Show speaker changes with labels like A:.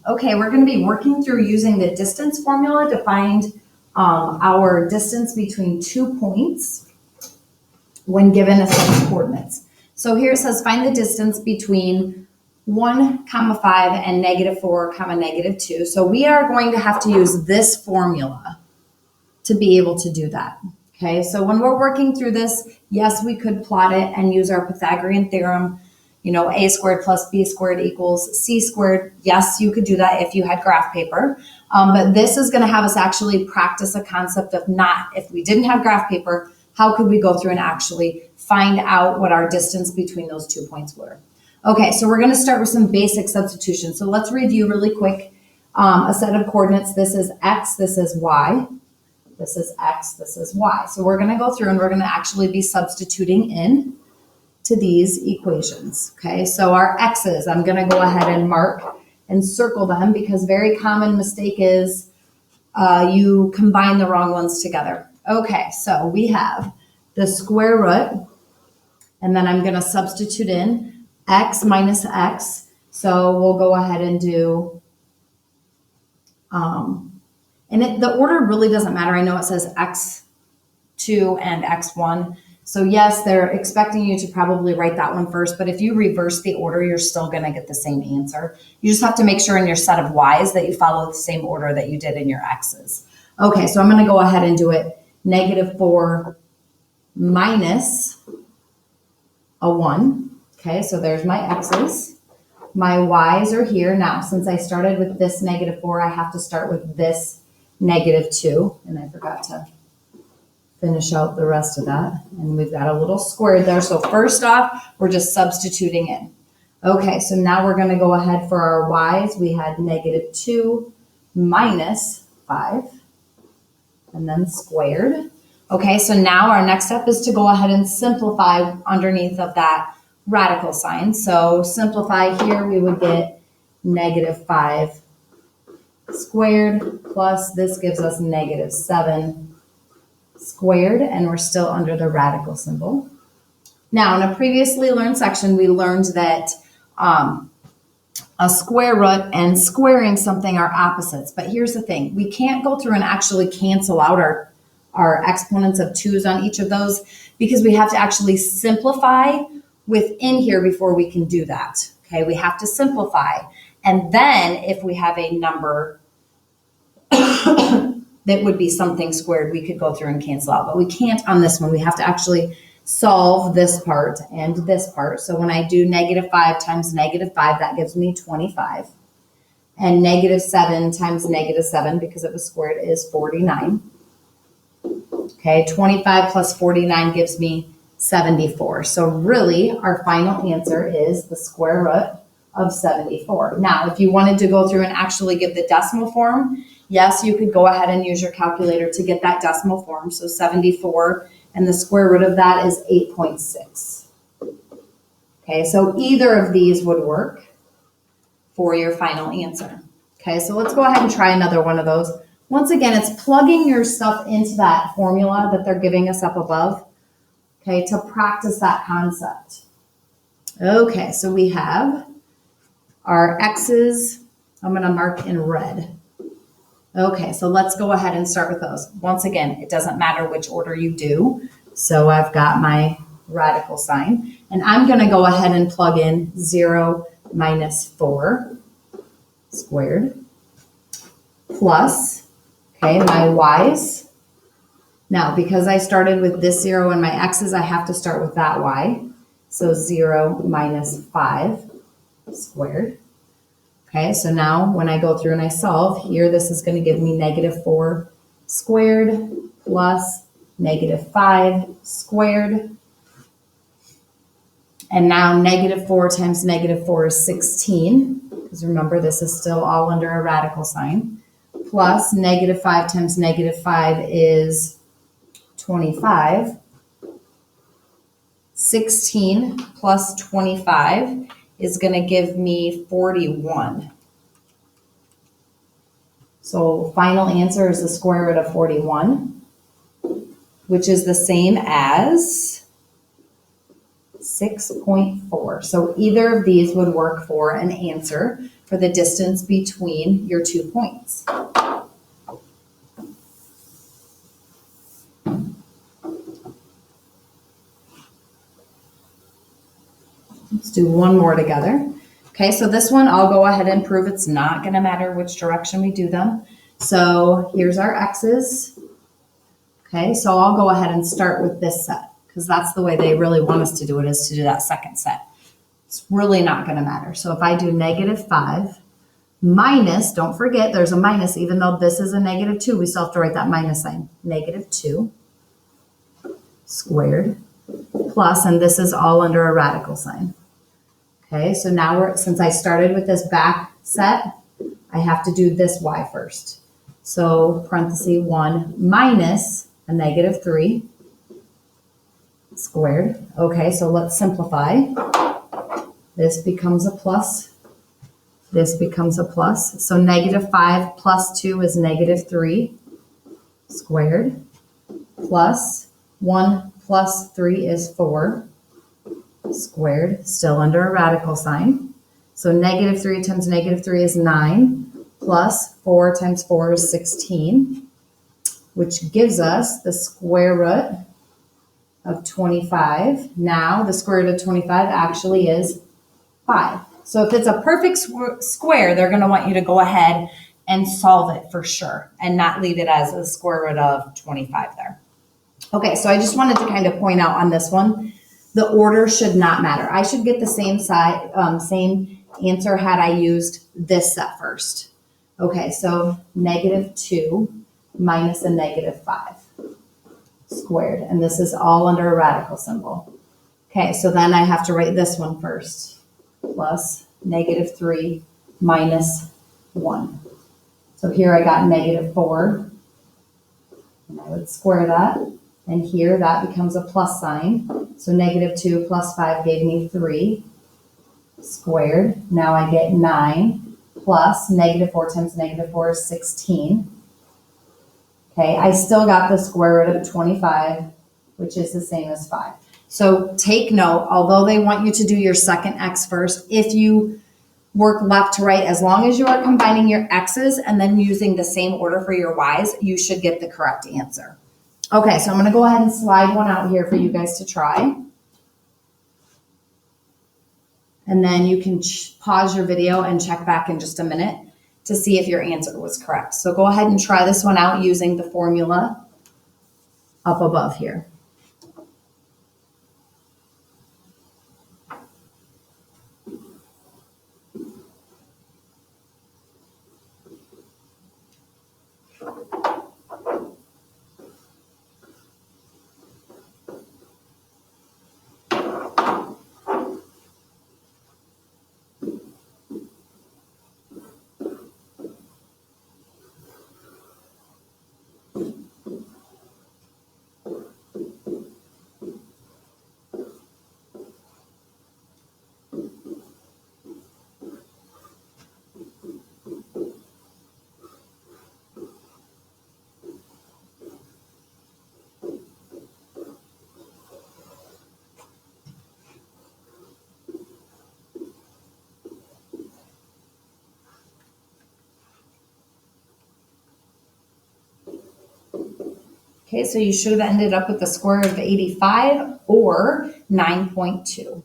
A: Okay, we're going to be working through using the distance formula to find our distance between 2 points when given a set of coordinates. So here it says find the distance between 1, 5 and -4, -2. So we are going to have to use this formula to be able to do that. Okay, so when we're working through this, yes, we could plot it and use our Pythagorean theorem, a squared plus b squared equals c squared. Yes, you could do that if you had graph paper. But this is going to have us actually practice a concept of not, if we didn't have graph paper, how could we go through and actually find out what our distance between those 2 points were? Okay, so we're going to start with some basic substitution. So let's review really quick a set of coordinates. This is x, this is y. This is x, this is y. So we're going to go through and we're going to actually be substituting in to these equations. Okay, so our x's, I'm going to go ahead and mark and circle them because very common mistake is you combine the wrong ones together. Okay, so we have the square root, and then I'm going to substitute in x minus x. So we'll go ahead and do the order really doesn't matter. I know it says x2 and x1. So yes, they're expecting you to probably write that one first, but if you reverse the order, you're still going to get the same answer. You just have to make sure in your set of y's that you follow the same order that you did in your x's. Okay, so I'm going to go ahead and do it. -4 minus a 1. Okay, so there's my x's. My y's are here. Now, since I started with this -4, I have to start with this -2, and I forgot to finish out the rest of that. And we've got a little square there. So first off, we're just substituting in. Okay, so now we're going to go ahead for our y's. We had -2 minus 5, and then squared. Okay, so now our next step is to go ahead and simplify underneath of that radical sign. So simplify here, we would get -5 squared plus this gives us -7 squared, and we're still under the radical symbol. Now, in a previously learned section, we learned that a square root and squaring something are opposites. But here's the thing. We can't go through and actually cancel out our exponents of 2's on each of those because we have to actually simplify within here before we can do that. Okay, we have to simplify. And then if we have a number that would be something squared, we could go through and cancel out. But we can't on this one. We have to actually solve this part and this part. So when I do -5 times -5, that gives me 25. And -7 times -7, because it was squared, is 49. Okay, 25 plus 49 gives me 74. So really, our final answer is the square root of 74. Now, if you wanted to go through and actually give the decimal form, yes, you could go ahead and use your calculator to get that decimal form. So 74, and the square root of that is 8.6. Okay, so either of these would work for your final answer. Okay, so let's go ahead and try another one of those. Once again, it's plugging your stuff into that formula that they're giving us up above, okay, to practice that concept. Okay, so we have our x's. I'm going to mark in red. Okay, so let's go ahead and start with those. Once again, it doesn't matter which order you do. So I've got my radical sign, and I'm going to go ahead and plug in 0 minus 4 squared plus, okay, my y's. Now, because I started with this 0 and my x's, I have to start with that y. So 0 minus 5 squared. Okay, so now when I go through and I solve here, this is going to give me -4 squared plus -5 squared. And now -4 times -4 is 16, because remember, this is still all under a radical sign, plus -5 times -5 is 25. 16 plus 25 is going to give me 41. So final answer is the square root of 41, which is the same as 6.4. So either of these would work for an answer for the distance between your 2 points. Let's do one more together. Okay, so this one I'll go ahead and prove it's not going to matter which direction we do them. So here's our x's. Okay, so I'll go ahead and start with this set because that's the way they really want us to do it, is to do that second set. It's really not going to matter. So if I do -5 minus, don't forget there's a minus, even though this is a -2, we still have to write that minus sign. -2 squared plus, and this is all under a radical sign. Okay, so now since I started with this back set, I have to do this y first. So parenthesis 1 minus a -3 squared. Okay, so let's simplify. This becomes a plus. This becomes a plus. So -5 plus 2 is -3 squared. Plus 1 plus 3 is 4 squared, still under a radical sign. So -3 times -3 is 9, plus 4 times 4 is 16, which gives us the square root of 25. Now the square root of 25 actually is 5. So if it's a perfect square, they're going to want you to go ahead and solve it for sure and not leave it as a square root of 25 there. Okay, so I just wanted to kind of point out on this one, the order should not matter. I should get the same same answer had I used this set first. Okay, so -2 minus a -5 squared, and this is all under a radical symbol. Okay, so then I have to write this one first, plus -3 minus 1. So here I got -4, and I would square that. And here that becomes a plus sign. So -2 plus 5 gave me 3 squared. Now I get 9 plus -4 times -4 is 16. Okay, I still got the square root of 25, which is the same as 5. So take note, although they want you to do your second x first, if you work left to right, as long as you are combining your x's and then using the same order for your y's, you should get the correct answer. Okay, so I'm going to go ahead and slide one out here for you guys to try. And then you can pause your video and check back in just a minute to see if your answer was correct. So go ahead and try this one out using the formula up above here. Okay, so you should have ended up with the square root of 85 or 9.2.